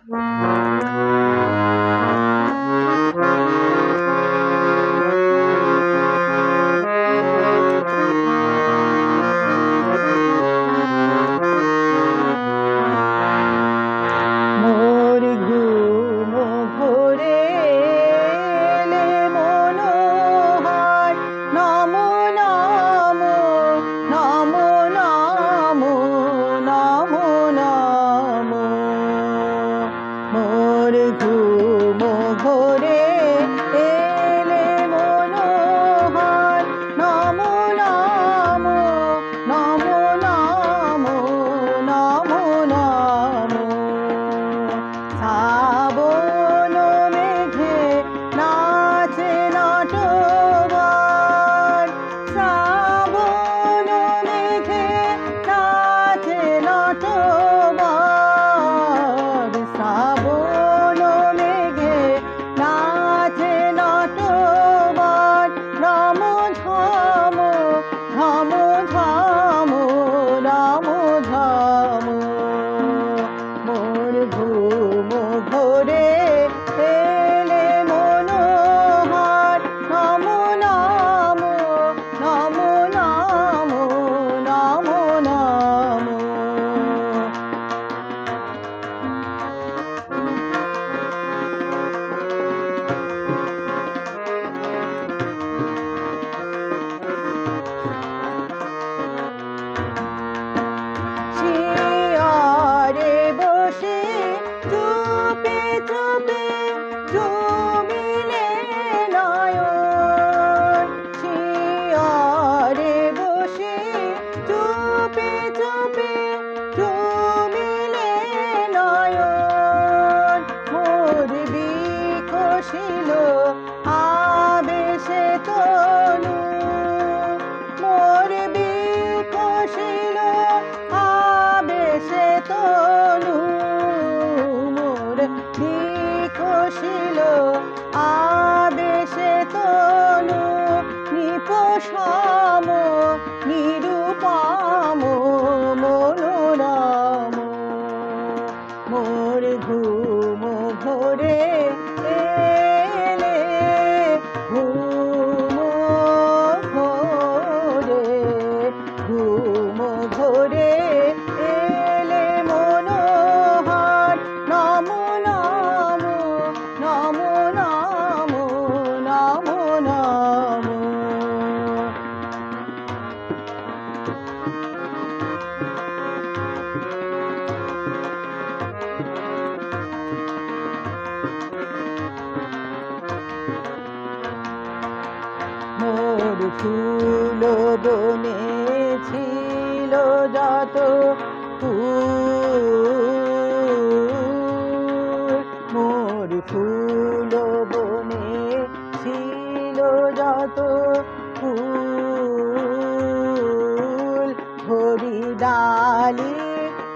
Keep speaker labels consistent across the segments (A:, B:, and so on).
A: মোর ঘুম ঘোরে এলে মনোহর, নমো নমো নমো নমো নমো নমো। মোর ঘুম ঘোরে এলে মনোহর, নমো নমো নমো নমো নমো নমো। শ্রাবণ মেঘে নাচে নটবর, শ্রাবণ মেঘে নাচে নটবর, শ্রাবণ মেঘে নাচে নটবর। রম ঝম ঝম ঝম রম ঝম। মোর ঘুম ঘোরে এলে মনোহর, নমো নমো নমো নমো নমো নমো। শিয়রে বসে চুপে চুপে জমিলে নয়ন, শিয়রে বসে চুপে চুপে জমিলে নয়ন। মোর বিকশিল আবেশে তনু, মোর বিকশিল আবেশে তনু, মোর বিকশিল আবেশে তনু। নিপসম নিরুপম মনোরম। মোর ঘুম ঘোরে এলে ঘুম ঘোরে, ঘুম ঘোরে এলে মনোহর, নমো নমো নমো নমো নমো নমো। মোর ফুল বনে ছিল যত ফুল, মোর ফুল বনে ছিল যত ফুল। হরি ডালি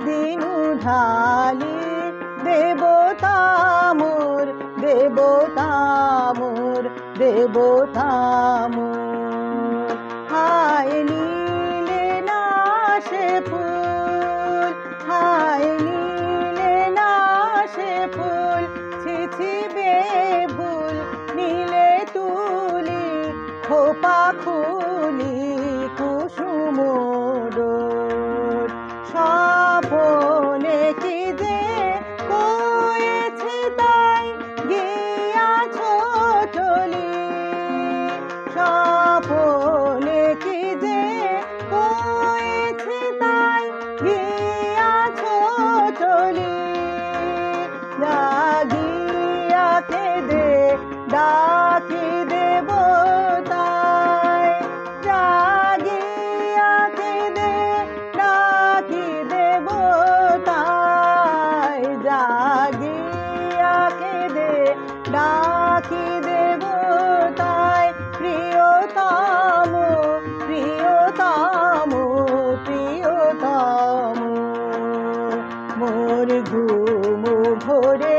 A: দিনু ঢালি দেবতা মোর, দেবতা মোর, দেবতা মোর। হায় নীলে না সে ফুল, হায় নীলে না সে ফুল, ছিছি বেভুল নীলে তুলি খোপা খুলি কুসুম ডোর। স্বপনে কি যে কয়েছে তাই গিয়াছ চলি, স্বপনে কি যে কয়েছে তাই গিয়াছ চলি। জাগিয়া কেঁদে ডাকি দেবতায়, জাগিয়া কেঁদে ডাকি দেবতায়, জাগিয়া কেঁদে ডাকি দেবতায়। প্রিয়তম প্রিয়তম প্রিয়তম। মোর ঘুম ঘোরে